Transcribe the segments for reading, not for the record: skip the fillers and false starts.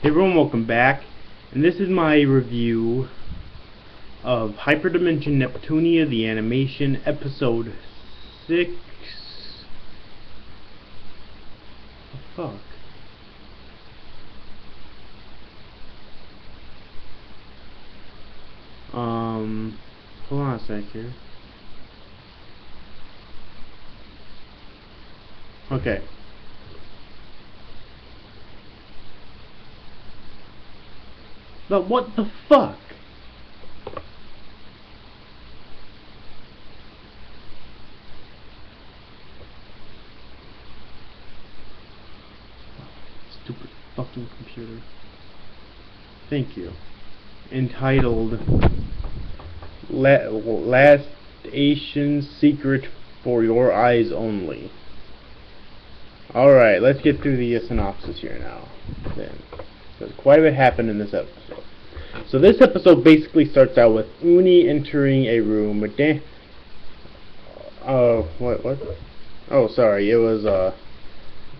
Hey everyone, welcome back, and this is my review of Hyperdimension Neptunia, the animation, episode 6. The fuck? Hold on a sec here. Okay. But what the fuck? Stupid fucking computer. Thank you. Entitled Review-Lastation Secret for Your Eyes Only. Alright, let's get through the synopsis here now. Because quite a bit happened in this episode. So this episode basically starts out with Uni entering a room with what? Oh, sorry, it was,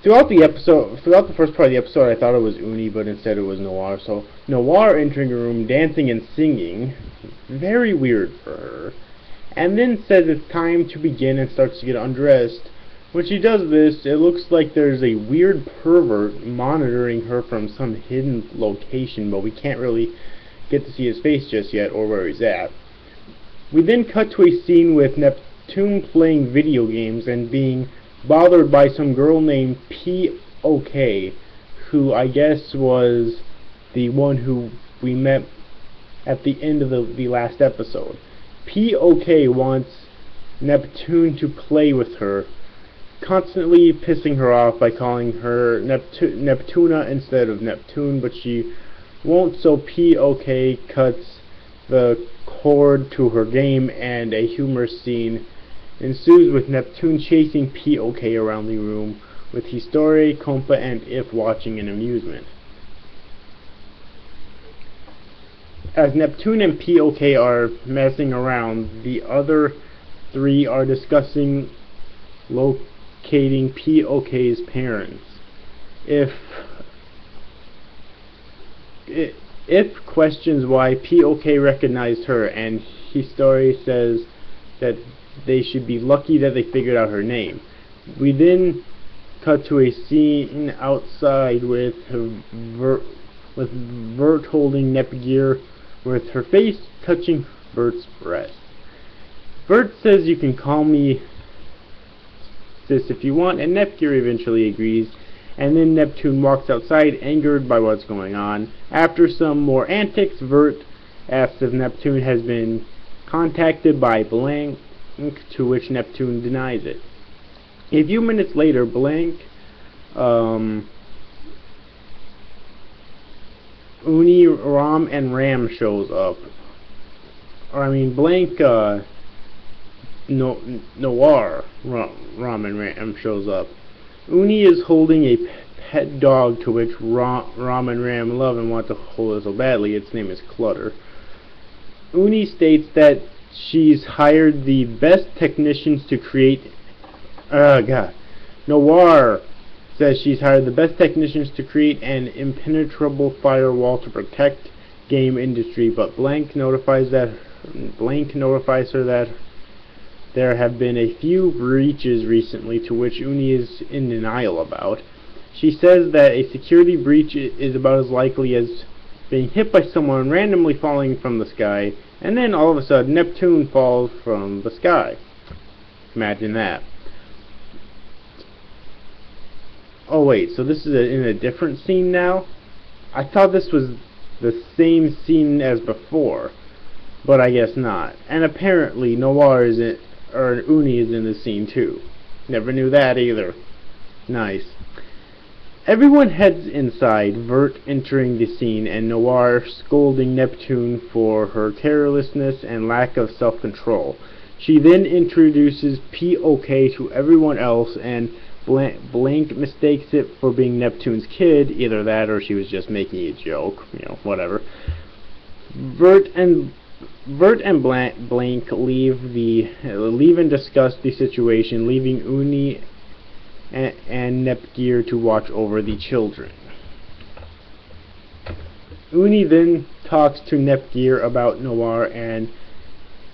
throughout the first part of the episode, I thought it was Uni, but instead it was Noir. So, Noir entering a room, dancing and singing, very weird for her, and then says it's time to begin and starts to get undressed. When she does this, it looks like there's a weird pervert monitoring her from some hidden location, but we can't really get to see his face just yet, or where he's at. We then cut to a scene with Neptune playing video games and being bothered by some girl named P.O.K., who I guess was the one who we met at the end of the last episode. P.O.K. wants Neptune to play with her, constantly pissing her off by calling her Neptuna instead of Neptune, but she won't, so P.O.K. cuts the cord to her game, and a humorous scene ensues with Neptune chasing P.O.K. around the room, with Histori, Compa, and If watching in amusement. As Neptune and P.O.K. are messing around, the other three are discussing locating P.O.K.'s parents. If questions why P.O.K. recognized her, and Histori says that they should be lucky that they figured out her name. We then cut to a scene outside with Vert holding Nepgear, with her face touching Vert's breast. Vert says, "You can call me sis if you want," and Nepgear eventually agrees, and then Neptune walks outside, angered by what's going on. After some more antics, Vert asks if Neptune has been contacted by Blank, to which Neptune denies it. A few minutes later, Blank, Uni, Ram, and Ram shows up. Blank, Noir, Ram, and Ram shows up. Uni is holding a pet dog, to which Ram and Ram love and want to hold it so badly. Its name is Clutter. Uni states that she's hired the best technicians to create... Noir says she's hired the best technicians to create an impenetrable firewall to protect game industry, but Blank notifies her that there have been a few breaches recently, to which Uni is in denial about. She says that a security breach is about as likely as being hit by someone randomly falling from the sky, and then all of a sudden Neptune falls from the sky. Imagine that. Oh wait, so this is in a different scene now? I thought this was the same scene as before, but I guess not. And apparently Noir is in, or Uni is in the scene too. Never knew that either. Nice. Everyone heads inside, Vert entering the scene, and Noir scolding Neptune for her carelessness and lack of self-control. She then introduces P.O.K. to everyone else, and Blank mistakes it for being Neptune's kid. Either that or she was just making a joke, whatever. Vert and Blank leave and discuss the situation, leaving Uni and Nepgear to watch over the children. Uni then talks to Nepgear about Noir and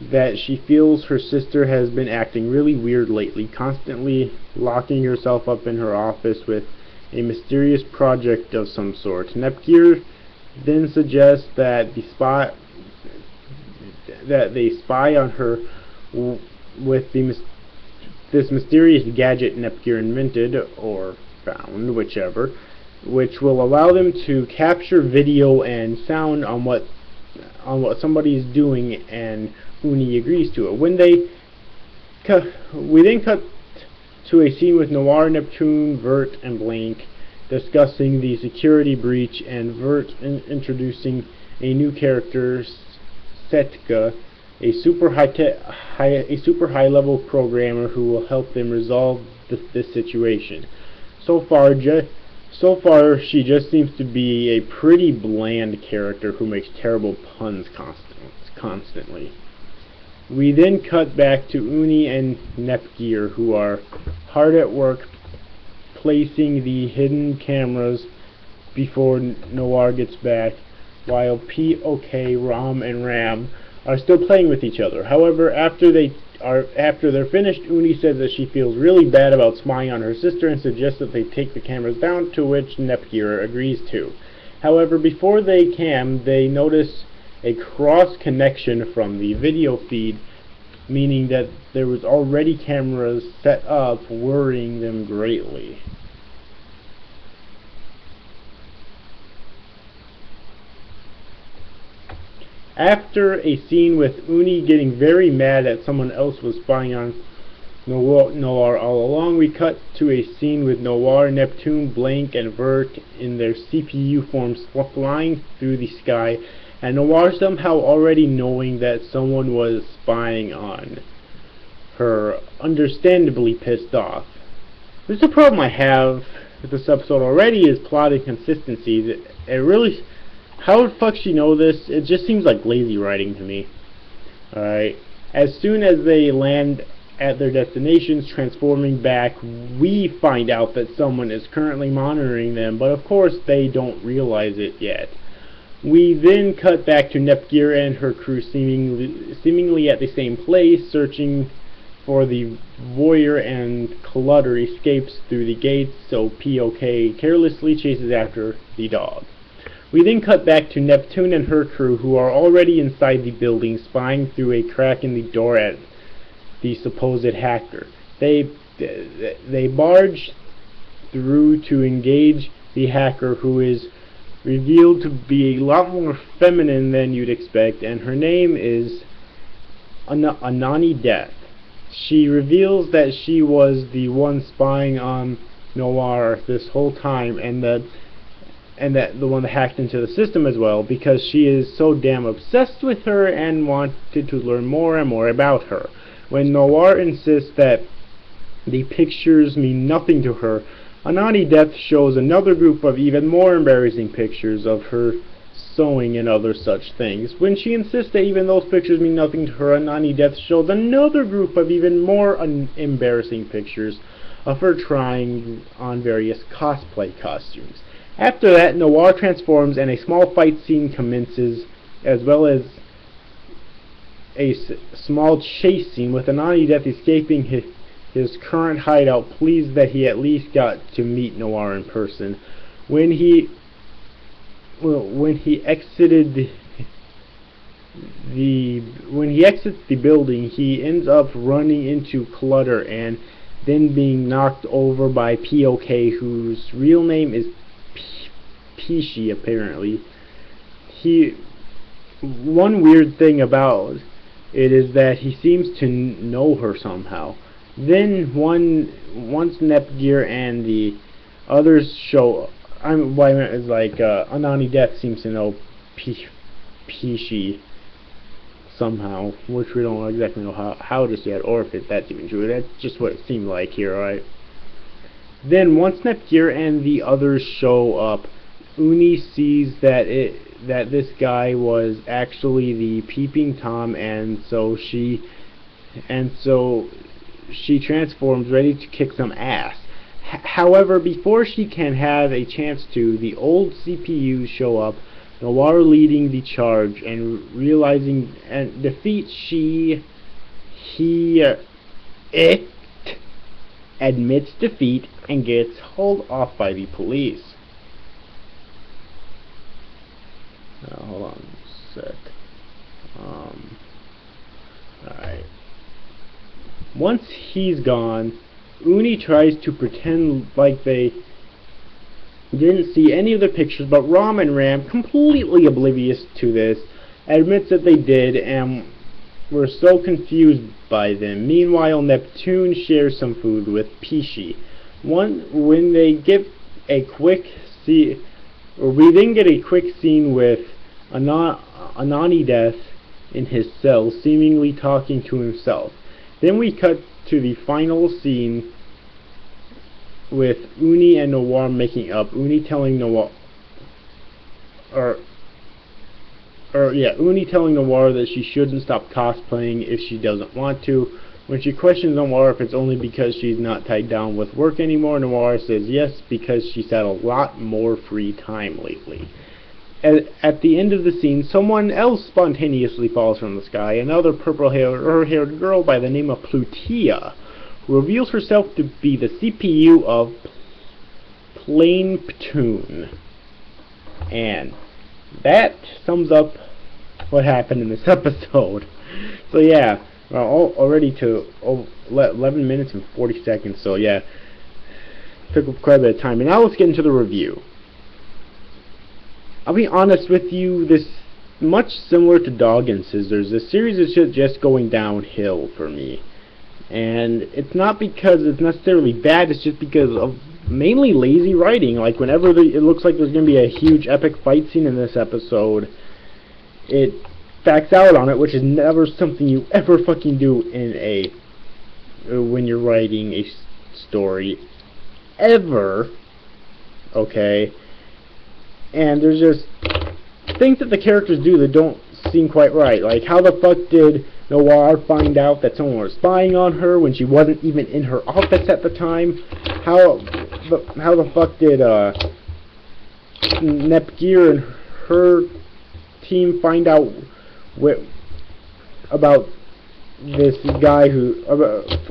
that she feels her sister has been acting really weird lately, constantly locking herself up in her office with a mysterious project of some sort. Nepgear then suggests that they spy on her with this mysterious gadget Nepgear invented, or found, whichever, which will allow them to capture video and sound on what somebody is doing, and Uni agrees to it. We then cut to a scene with Noir, Neptune, Vert, and Blank discussing the security breach, and Vert introducing a new character, Setka, a super high level programmer who will help them resolve this situation. So far, she just seems to be a pretty bland character who makes terrible puns constantly. We then cut back to Uni and Nepgear, who are hard at work placing the hidden cameras before Noir gets back, while POK, Rom, and Ram are still playing with each other. However, after they're finished, Uni says that she feels really bad about spying on her sister and suggests that they take the cameras down, to which Nepgear agrees to. However, before they can, they notice a cross connection from the video feed, meaning that there was already cameras set up, worrying them greatly. After a scene with Uni getting very mad that someone else was spying on Noir all along, we cut to a scene with Noir, Neptune, Blank, and Vert in their CPU forms flying through the sky, and Noir somehow already knowing that someone was spying on her, understandably pissed off. This is a problem I have with this episode already, is plot inconsistency. How the fuck she know this? It just seems like lazy writing to me. Alright. As soon as they land at their destinations, transforming back, we find out that someone is currently monitoring them, but of course they don't realize it yet. We then cut back to Nepgear and her crew seemingly at the same place, searching for the voyeur, and Clutter escapes through the gates, so POK carelessly chases after the dog. We then cut back to Neptune and her crew, who are already inside the building, spying through a crack in the door at the supposed hacker. They barge through to engage the hacker, who is revealed to be a lot more feminine than you'd expect, and her name is Anani Death. She reveals that she was the one spying on Noir this whole time, and that the one that hacked into the system as well, because she is so damn obsessed with her and wanted to learn more and more about her. When Noir insists that the pictures mean nothing to her, Anani Death shows another group of even more embarrassing pictures of her sewing and other such things. When she insists that even those pictures mean nothing to her, Anani Death shows another group of even more embarrassing pictures of her trying on various cosplay costumes. After that, Noir transforms and a small fight scene commences, as well as a small chase scene with Anani Death escaping his current hideout, pleased that he at least got to meet Noir in person. When he exits the building, he ends up running into Clutter and then being knocked over by POK, whose real name is Pishi, apparently. One weird thing about it is that he seems to know her somehow. Then once Nepgear and the others show, what I meant is like Anani Death seems to know Pishi somehow, which we don't exactly know how just yet, or if that's even true. That's just what it seemed like here, alright? Then once Nepgear and the others show up, Uni sees that this guy was actually the Peeping Tom, and so she transforms, ready to kick some ass. However, before she can have a chance to, the old CPUs show up, Noir leading the charge and realizing and defeat it admits defeat and gets hauled off by the police. Hold on a sec. Alright. Once he's gone, Uni tries to pretend like they didn't see any of the pictures, but Ram and Ram, completely oblivious to this, admits that they did and were so confused by them. Meanwhile, Neptune shares some food with Pishi. When they get a quick scene, we then get a quick scene with Anani Death in his cell, seemingly talking to himself. Then we cut to the final scene with Uni and Noir making up. Uni telling Noir that she shouldn't stop cosplaying if she doesn't want to. When she questions Noir if it's only because she's not tied down with work anymore, Noir says yes, because she's had a lot more free time lately. At the end of the scene, someone else spontaneously falls from the sky. Another purple-haired girl by the name of Plutia reveals herself to be the CPU of Planeptune. And that sums up what happened in this episode. So yeah, already to 11 minutes and 40 seconds, so yeah, took up quite a bit of time. And now let's get into the review. I'll be honest with you, this much similar to Dog and Scissors. This series is just going downhill for me. And it's not because it's necessarily bad, it's just because of mainly lazy writing. Like whenever it looks like there's going to be a huge epic fight scene in this episode, it backs out on it, which is never something you ever fucking do in when you're writing a story. Ever. Okay? And there's just things that the characters do that don't seem quite right. Like, how the fuck did Noir find out that someone was spying on her when she wasn't even in her office at the time? How the fuck did Nepgear and her team find out about this guy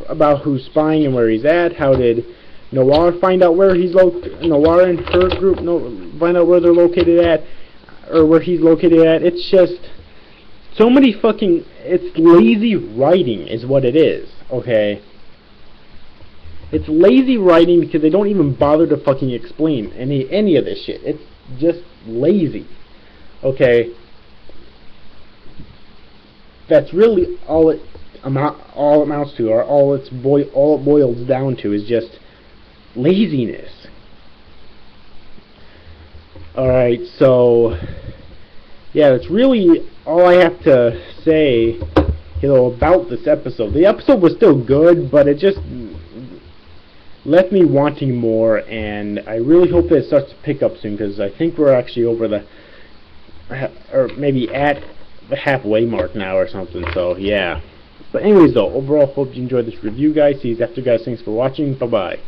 about who's spying and where he's at? How did Noir find out where he's Noir and her group find out where they're located at, or where he's located at? It's just so many fucking. It's lazy writing, is what it is. Okay. It's lazy writing because they don't even bother to fucking explain any of this shit. It's just lazy. Okay. That's really all it amounts to, or all it boils down to, is just laziness. Alright, so yeah, that's really all I have to say, about this episode. The episode was still good, but it just left me wanting more, and I really hope that it starts to pick up soon, because I think we're actually over or maybe at the halfway mark now or something, so yeah. But anyways though, overall, hope you enjoyed this review, guys. See you after, guys. Thanks for watching. Bye-bye.